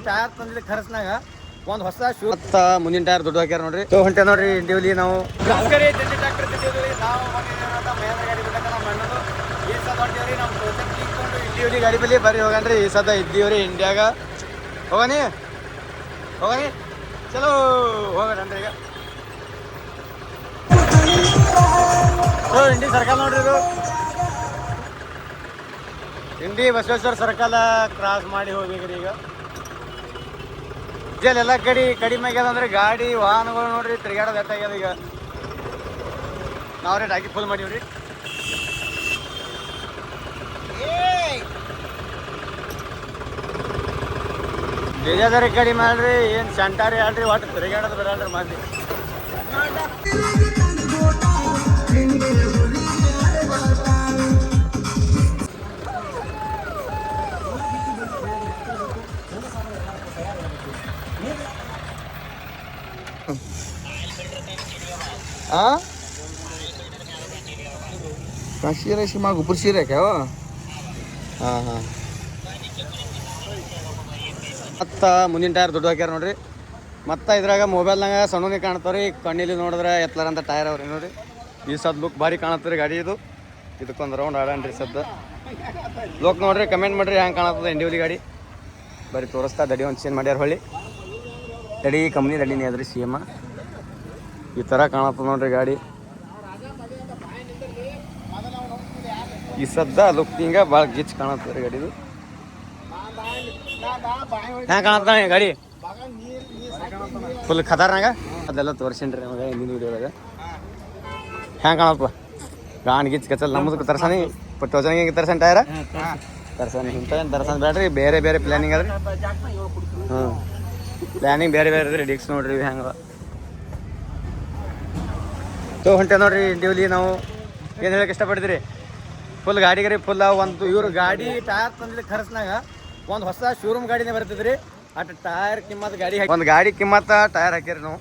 Tyre ತಂದಿದ್ದ ಖರ್ಚ್ನಾಗ ಒಂದು ಹೊಸ ಶೂ ಮತ್ತ ಮುಂದಿನ ಟೈರ್ ದುಡ್ಡು ಹಾಕ್ಯಾರ ನೋಡ್ರಿ. ಹೊಂಟೆ ನೋಡ್ರಿ ಇಂಡಿವಿಲಿ ನಾವು ಇಂಡಿವಿಲಿ ಗಾಡಿ ಬಲ್ಲಿ ಬರ್ರಿ ಹೋಗನ್ರಿ. ಈ ಸದ ಇದ್ದೀವ್ರಿ ಇಂಡಿಯಾಗ. ಹೋಗನಿ ಚಲೋ ಹೋಗಣ್ರಿ. ಈಗ ಇಂಡಿ ಸರ್ಕಲ್ ನೋಡ್ರಿ, ಇದು ಇಂಡಿ ಬಸವೇಶ್ವರ ಸರ್ಕಲ್ ಕ್ರಾಸ್ ಮಾಡಿ ಹೋಗ್ಬೇಕ್ರಿ. ಈಗ ಎಲ್ಲ ಕಡಿಮೆ ಆಗ್ಯದ ಅಂದ್ರೆ ಗಾಡಿ ವಾಹನಗಳು ನೋಡ್ರಿ ತಿರ್ಗಾಡೋದು ಎಟ್ಟಾಗ್ಯದ. ಈಗ ನಾವ್ರಿ ಟಾಕಿ ಫುಲ್ ಮಾಡೀವ್ರಿ. ಬೇಜಾದಾರಿ ಕಡಿಮೆ ಮಾಡ್ರಿ, ಏನ್ ಸಂಟಾರಿ ಆಡ್ರಿ, ಒಟ್ಟು ತಿರ್ಗಾಡೋದು ಬರಲ್ರಿ ಮಂದಿ. काशी रेशी माग ऊपर सी रखे हो. ಹಾಂ ಹಾಂ. ಮತ್ತು ಮುಂದಿನ ಟೈರ್ ದುಡ್ಡು ಹಾಕ್ಯಾರ ನೋಡ್ರಿ. ಮತ್ತು ಇದ್ರಾಗ ಮೊಬೈಲ್ನಾಗ ಸಣ್ಣನೇ ಕಾಣ್ತಾವ್ರಿ, ಕಣ್ಣಿಲಿ ನೋಡಿದ್ರೆ ಎತ್ತಲಾರಂತ ಟೈರ್ ಅವ್ರಿ ನೋಡ್ರಿ. ಈ ಸದ್ ಲುಕ್ ಭಾರಿ ಕಾಣತ್ತೀರಿ ಗಾಡಿ. ಇದಕ್ಕೊಂದು ರೌಂಡ್ ಆಡಣ್ರಿ ಸದ್ದ. ಲೋಕ್ ನೋಡ್ರಿ, ಕಮೆಂಟ್ ಮಾಡ್ರಿ ಹೆಂಗೆ ಕಾಣತ್ತದ ಇಂಡಿವಿಲಿ ಗಾಡಿ. ಬರೀ ತೋರಿಸ್ತಾ ದಡಿ ಒಂದು ಚೇಂಜ್ ಮಾಡ್ಯಾರ. ಹೊಳ್ಳಿ ದಡಿ ಕಂಪ್ನಿ ದಡಿನೇ ಅದ್ರಿ CM. ಈ ಥರ ಕಾಣತ್ತದ ನೋಡ್ರಿ ಗಾಡಿ. ಈ ಸದ್ದ ಲುಕ್ ಹಿಂಗೆ ಭಾಳ ಗಿಚ್ ಕಾಣತ್ತದ ರೀ ಗಾಡಿದು. ಹೆಂಗೆ ಕಾಣತ್ತ ಗಾಡಿ ಫುಲ್ ಖತರ್ನಾಗ. ಅದೆಲ್ಲ ತೋರಿಸೇನ್ರಿ ನಮಗೆ ಹಿಂದಿನ ವಿಡಿಯೋದಾಗ. ಹೆಂಗೆ ಕಾಣಪ್ಪ ಗಾಣ್ ಗಿಚ್ ಕಚ್ಚಲ್. ನಮ್ಮದಕ್ಕೆ ತರ್ಸಾನಿ ಟೋಜನ್ಗೆ ಹಿಂಗೆ ತರ್ಸನ್ ಟೈರ ತರ್ಸಾನಿ. ಇಂಥ ಏನು ತರ್ಸನ್ ಬೇಡ್ರಿ, ಬೇರೆ ಬೇರೆ ಪ್ಲ್ಯಾನಿಂಗ್ ಅದ್ರಿ. ಪ್ಲ್ಯಾನಿಂಗ್ ಬೇರೆ ಬೇರೆ ಅದ್ರಿ. ಡಿಕ್ಸ್ ನೋಡ್ರಿ ಹೆಂಗೆ ಹೊಂಟೆ ನೋಡ್ರಿ ಇಂಡಿವಿಲಿ ನಾವು. ಏನು ಹೇಳಕ್ಕೆ ಇಷ್ಟಪಡ್ತೀರಿ? ಫುಲ್ ಗಾಡಿಗೆ ಫುಲ್ ಒಂದು ಇವ್ರು ಗಾಡಿ ಟೈರ್ ತಂದಿದ್ದ ಖರ್ಚ್ನಾಗ ಒಂದು ಹೊಸ ಶೋರೂಮ್ ಗಾಡಿನೇ ಬರ್ತದ್ರಿ. ಅಟ್ ಟೈರ್ ಕಿಮ್ಮತ್ ಗಾಡಿ ಒಂದು ಗಾಡಿ ಕಿಮ್ಮತ್ತ ಟೈರ್ ಹಾಕಿರಿ ನಾವು.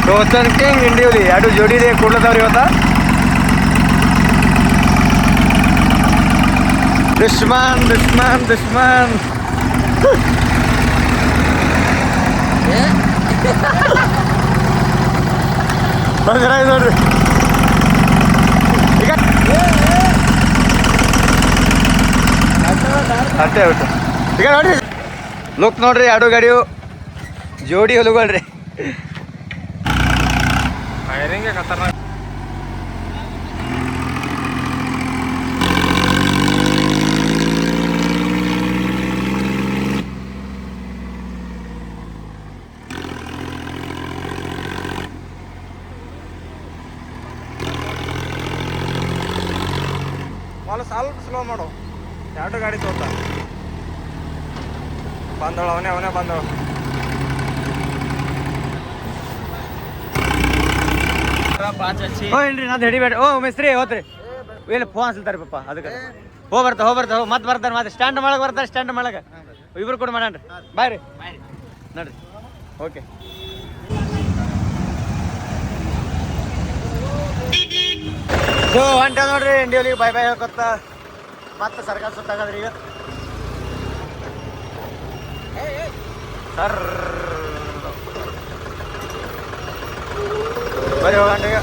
ಟೋಚನ್ ಕಿಂಗ್ ಇಂಡಿವಿಲಿ ಎರಡು ಜೋಡಿ ಇದೆ ಕೊಡ್ಲತ್ತವ್ರಿ ಇವತ್ತ. ದುಶ್ಮನ್ ದುಶ್ಮನ್ ದುಶ್ಮನ್ ನೋಡ್ರಿ. ಅಟ್ಟೆ ಬಿಟ್ಟು ಈಗ ನೋಡ್ರಿ ಲುಕ್ ನೋಡ್ರಿ. ಎರಡು ಗಾಡಿಯು ಜೋಡಿ ಹೊಲಗಳ್ರಿ. ಫೈರಿಂಗೆ ಖತರ್ನಾಕ್. ಸ್ವಲ್ಪ ಸ್ಲೋ ಮಾಡು. ಎರಡು ಗಾಡಿ ತೋತ ಬಂದವಳು ಅವನೇ ಬಂದವಳು. ಏನ್ರಿ ನಾನು ಹಿಡಿಬೇಡ. ಓ ಮಿಸ್ತ್ರಿ ಹೋತ್ರಿ ಏನು ಫೋನ್ ಹಚ್ತಾರೆ ಪಪ್ಪ. ಅದಕ್ಕೆ ಬರ್ತಾ ಮತ್ತೆ ಬರ್ತಾರೆ. ಮತ್ತೆ ಸ್ಟ್ಯಾಂಡ್ ಮಾಡಕ್ಕೆ ಬರ್ತಾರೆ. ಸ್ಟ್ಯಾಂಡ್ ಮಾಡಕ್ಕೆ ಇಬ್ರು ಕೂಡ ಮಾಡೋಣ್ರಿ. ಬಾಯ್ ರೀ ನೋಡ್ರಿ. ಓಕೆ ಸೊ ಹೊಂಟ ನೋಡ್ರಿ ಇಂಡಿಯೋಲಿಗೆ ಬೈ ಬೈ ಹೇಳ್ಕೊತ ಮತ್ತೆ ಸರ್ಕಾರ ಸುತ್ತಾಗದ್ರಿ ಈಗ ಸರ್ ಬರೀ ಹೋಗಂಡ ಈಗ